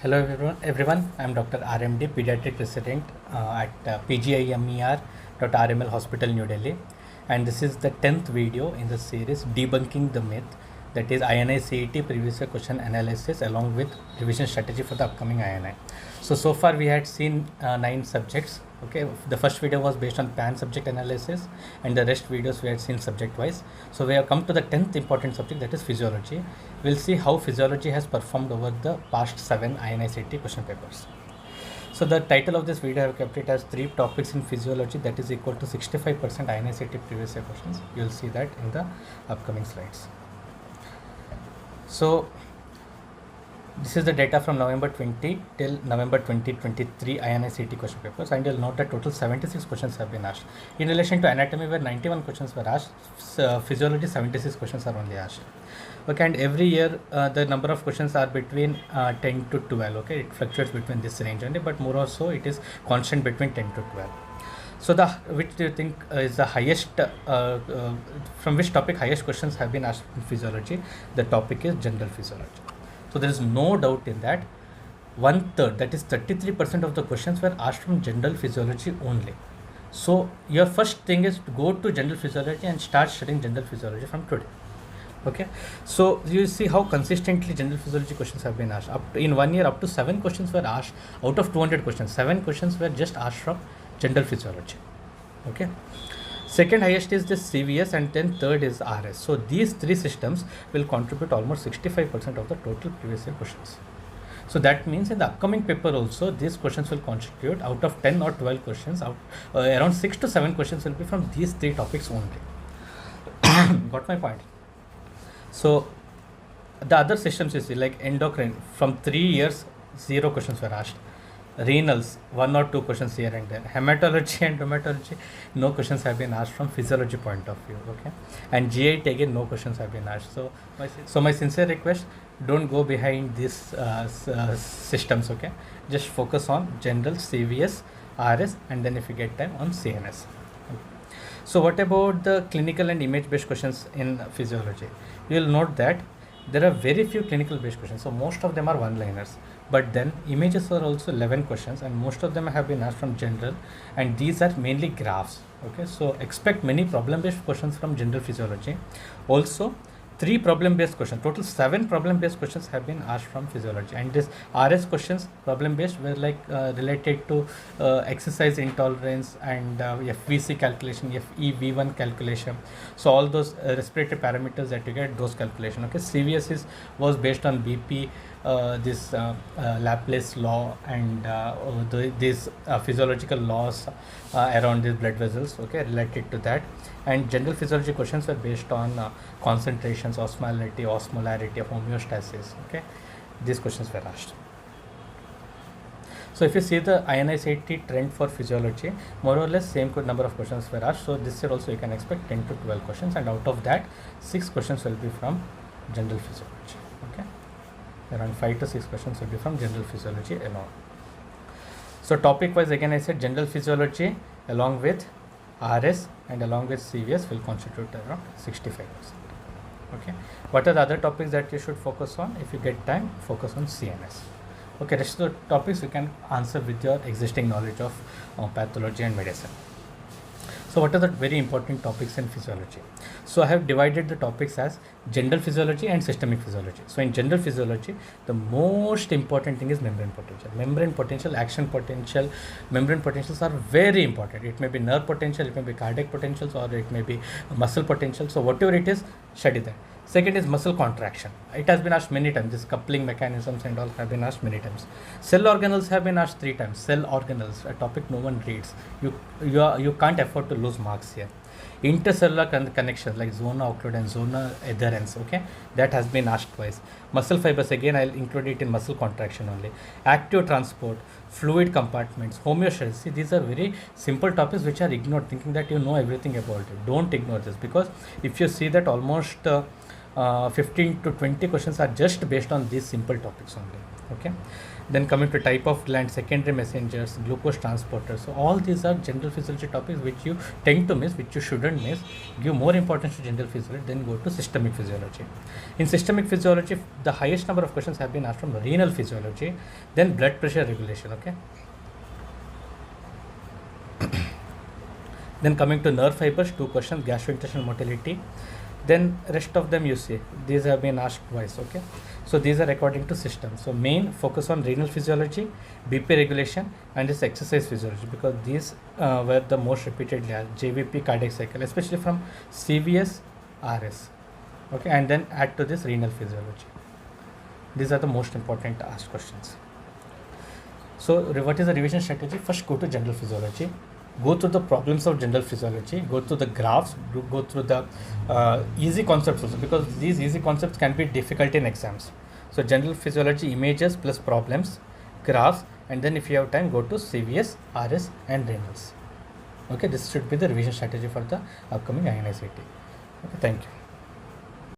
Hello everyone. I'm Dr. RMD, Pediatric Resident at PGIMER.RML Hospital, New Delhi. And this is the 10th video in the series Debunking the Myth, that is INI CET previous year question analysis along with revision strategy for the upcoming INI. So far we had seen 9 subjects. Okay, the first video was based on pan subject analysis and the rest videos we had seen subject wise. So we have come to the 10th important subject, that is physiology. We'll see how physiology has performed over the past 7 INI CET question papers. So the title of this video I have kept it as 3 topics in physiology, that is equal to 65% INI CET previous year questions. You'll see that in the upcoming slides. So this is the data from November 20 till November 2023 INI CET question papers, and you'll note that total 76 questions have been asked. In relation to anatomy, where 91 questions were asked, physiology 76 questions are only asked. Okay, and every year the number of questions are between 10 to 12. Okay, it fluctuates between this range only, but more or so it is constant between 10 to 12. So which do you think is the highest, from which topic highest questions have been asked in physiology? The topic is general physiology. So there is no doubt in that. 1/3, that is 33% of the questions were asked from general physiology only. So your first thing is to go to general physiology and start studying general physiology from today. Okay, so you see how consistently general physiology questions have been asked. In 1 year, up to 7 questions were asked out of 200 questions. 7 questions were just asked from general physiology. Okay, second highest is this CVS, and then third is RS. So these 3 systems will contribute almost 65% of the total previous year questions. So that means in the upcoming paper also, these questions will constitute out of 10 or 12 questions, around 6 to 7 questions will be from these 3 topics only. Got my point? So the other systems you see, like endocrine, from 3 years 0 questions were asked. Renals, 1 or 2 questions here and there. Hematology and rheumatology, no questions have been asked from physiology point of view. Okay, and GIT again, no questions have been asked. So my sincere request, don't go behind these systems. Okay, just focus on general, CVS, RS, and then if you get time on CNS. So what about the clinical and image based questions in physiology? You will note that there are very few clinical based questions, so most of them are one liners, but then images are also 11 questions, and most of them have been asked from general, and these are mainly graphs. Okay, so expect many problem based questions from general physiology. Also 3 problem based questions, total 7 problem based questions have been asked from physiology, and this RS questions, problem based, were like related to exercise intolerance and FVC calculation, FEV1 calculation. So all those respiratory parameters that you get, those calculation. Okay, CVS was based on BP, this Laplace law, and these physiological laws around these blood vessels. Okay, related to that. And general physiology questions were based on concentrations, osmolality, homeostasis. Okay, these questions were asked. So if you see the INI CET trend for physiology, more or less same number of questions were asked. So this year also you can expect 10 to 12 questions, and out of that 6 questions will be from general physiology. Okay, around 5 to 6 questions will be from general physiology alone. So topic wise, again I said general physiology along with RS and along with CVS will constitute around 65%. Okay, what are the other topics that you should focus on? If you get time, focus on CNS. Okay, rest of the topics you can answer with your existing knowledge of pathology and medicine. So what are the very important topics in physiology? So I have divided the topics as general physiology and systemic physiology. So in general physiology, the most important thing is membrane potential. Membrane potential, action potential, membrane potentials are very important. It may be nerve potential, it may be cardiac potentials, or it may be muscle potential. So whatever it is, study that. Second is muscle contraction. It has been asked many times. This coupling mechanisms and all have been asked many times. Cell organelles have been asked 3 times. Cell organelles, a topic no one reads. You can't afford to lose marks here. Intercellular connections like zona occlude and zona adherens. Okay, that has been asked twice. Muscle fibers, again I'll include it in muscle contraction only. Active transport, fluid compartments, homeostasis. See, these are very simple topics which are ignored, thinking that you know everything about it. Don't ignore this, because if you see that almost 15 to 20 questions are just based on these simple topics only. Okay, then coming to type of gland, secondary messengers, glucose transporters. So all these are general physiology topics which you tend to miss, which you shouldn't miss. Give more importance to general physiology, then go to systemic physiology. In systemic physiology, the highest number of questions have been asked from renal physiology, then blood pressure regulation. Okay, then coming to nerve fibers, 2 questions, gastrointestinal motility. Then rest of them you see, these have been asked twice. Okay, so these are according to system. So main focus on renal physiology, BP regulation, and this exercise physiology, because these were the most repeatedly asked. JVP, cardiac cycle, especially from CVS, RS. Okay, and then add to this renal physiology. These are the most important asked questions. So what is the revision strategy? First, go to general physiology, go through the problems of general physiology, go through the graphs, go through the easy concepts also, because these easy concepts can be difficult in exams. So general physiology, images plus problems, graphs, and then if you have time, go to CVS, RS, and renals. Okay, this should be the revision strategy for the upcoming INICET. Okay, thank you.